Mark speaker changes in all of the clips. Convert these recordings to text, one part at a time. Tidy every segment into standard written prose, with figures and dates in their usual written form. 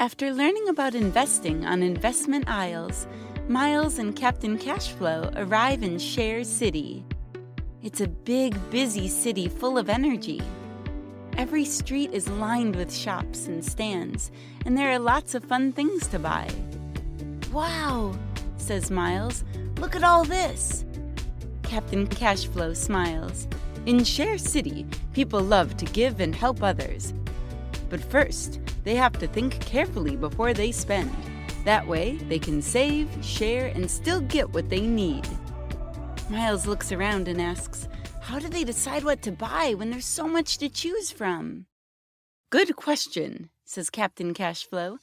Speaker 1: After learning about investing on investment aisles, Miles and Captain Cashflow arrive in Share City. It's a big, busy city full of energy. Every street is lined with shops and stands, and there are lots of fun things to buy. "Wow," says Miles, "look at all this." Captain Cashflow smiles. In Share City, people love to give and help others. But first, they have to think carefully before they spend. That way, they can save, share, and still get what they need. Miles looks around and asks, how do they decide what to buy when there's so much to choose from? Good question, says Captain Cashflow.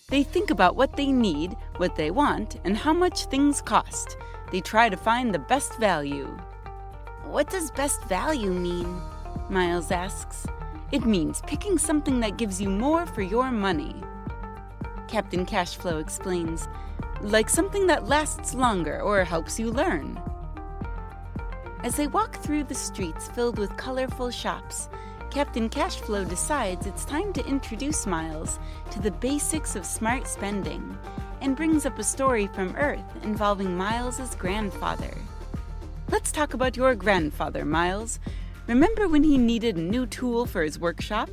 Speaker 1: They think about what they need, what they want, and how much things cost. They try to find the best value. What does best value mean? Miles asks. It means picking something that gives you more for your money. Captain Cashflow explains, like something that lasts longer or helps you learn. As they walk through the streets filled with colorful shops, Captain Cashflow decides it's time to introduce Miles to the basics of smart spending and brings up a story from Earth involving Miles' grandfather. Let's talk about your grandfather, Miles. Remember when he needed a new tool for his workshop?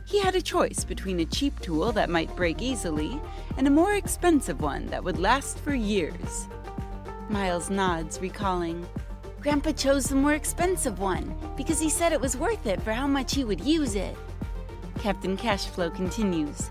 Speaker 1: He had a choice between a cheap tool that might break easily and a more expensive one that would last for years. Miles nods, recalling, Grandpa chose the more expensive one because he said it was worth it for how much he would use it. Captain Cashflow continues,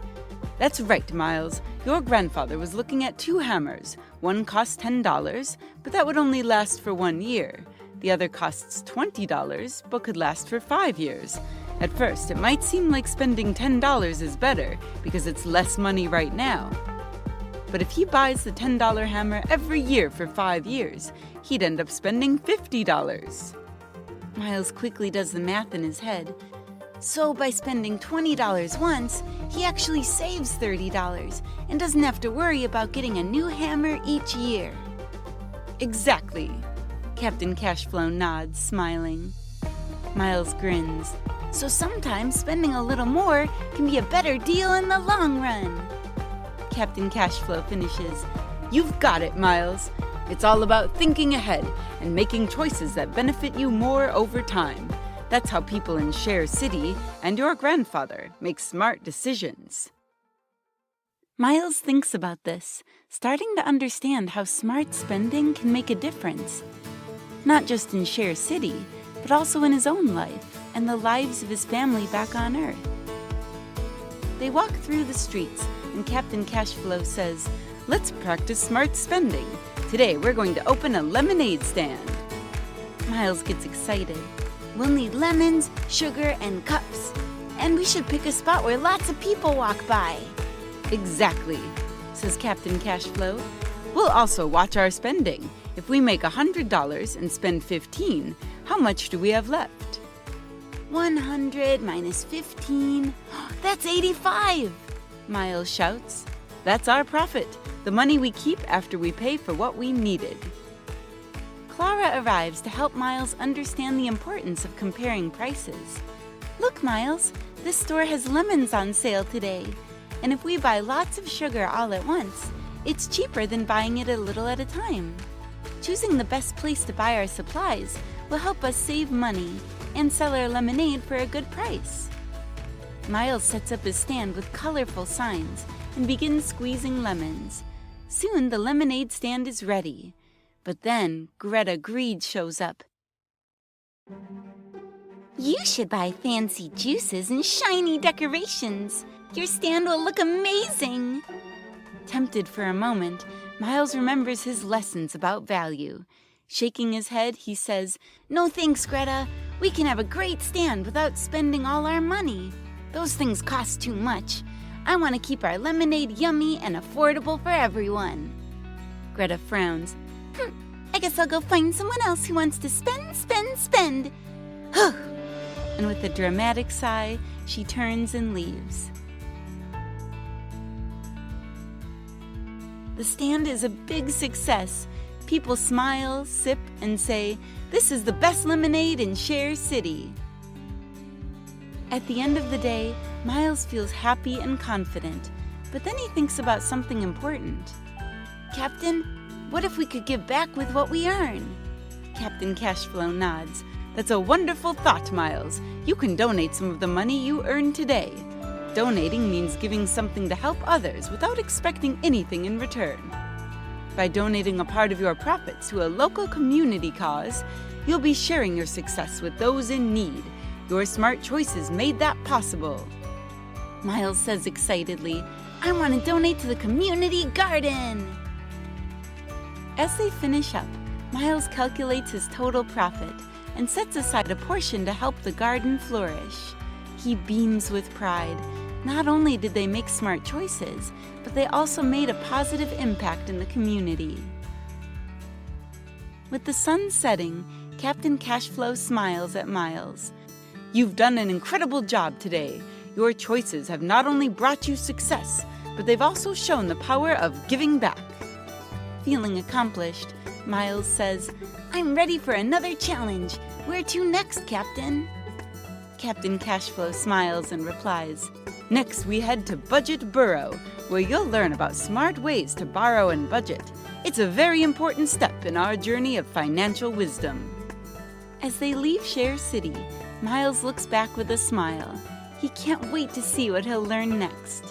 Speaker 1: That's right, Miles. Your grandfather was looking at 2 hammers. One cost $10, but that would only last for 1 year. The other costs $20, but could last for 5 years. At first, it might seem like spending $10 is better because it's less money right now. But if he buys the $10 hammer every year for 5 years, he'd end up spending $50. Miles quickly does the math in his head. So by spending $20 once, he actually saves $30 and doesn't have to worry about getting a new hammer each year. Exactly. Captain Cashflow nods, smiling. Miles grins. So sometimes spending a little more can be a better deal in the long run. Captain Cashflow finishes, You've got it, Miles. It's all about thinking ahead and making choices that benefit you more over time. That's how people in Share City and your grandfather make smart decisions. Miles thinks about this, starting to understand how smart spending can make a difference. Not just in Share City, but also in his own life and the lives of his family back on Earth. They walk through the streets, and Captain Cashflow says, Let's practice smart spending. Today we're going to open a lemonade stand. Miles gets excited. We'll need lemons, sugar, and cups. And we should pick a spot where lots of people walk by. Exactly, says Captain Cashflow. We'll also watch our spending. If we make $100 and spend $15, how much do we have left? 100 minus 15, that's 85, Miles shouts. That's our profit, the money we keep after we pay for what we needed. Clara arrives to help Miles understand the importance of comparing prices. Look, Miles, this store has lemons on sale today, and if we buy lots of sugar all at once, it's cheaper than buying it a little at a time. Choosing the best place to buy our supplies will help us save money and sell our lemonade for a good price. Miles sets up his stand with colorful signs and begins squeezing lemons. Soon the lemonade stand is ready. But then Greta Greed shows up. You should buy fancy juices and shiny decorations. Your stand will look amazing. Tempted for a moment, Miles remembers his lessons about value. Shaking his head, he says, No thanks, Greta. We can have a great stand without spending all our money. Those things cost too much. I want to keep our lemonade yummy and affordable for everyone. Greta frowns. I guess I'll go find someone else who wants to spend. And with a dramatic sigh, she turns and leaves. The stand is a big success. People smile, sip, and say, This is the best lemonade in Share City. At the end of the day, Miles feels happy and confident. But then he thinks about something important. Captain, what if we could give back with what we earn? Captain Cashflow nods. That's a wonderful thought, Miles. You can donate some of the money you earn today. Donating means giving something to help others without expecting anything in return. By donating a part of your profits to a local community cause, you'll be sharing your success with those in need. Your smart choices made that possible. Miles says excitedly, I want to donate to the community garden. As they finish up, Miles calculates his total profit and sets aside a portion to help the garden flourish. He beams with pride. Not only did they make smart choices, but they also made a positive impact in the community. With the sun setting, Captain Cashflow smiles at Miles. You've done an incredible job today. Your choices have not only brought you success, but they've also shown the power of giving back. Feeling accomplished, Miles says, I'm ready for another challenge. Where to next, Captain? Captain Cashflow smiles and replies, Next we head to Borough, where you'll learn about smart ways to borrow and budget. It's a very important step in our journey of financial wisdom. As they leave Share City, Miles looks back with a smile. He can't wait to see what he'll learn next.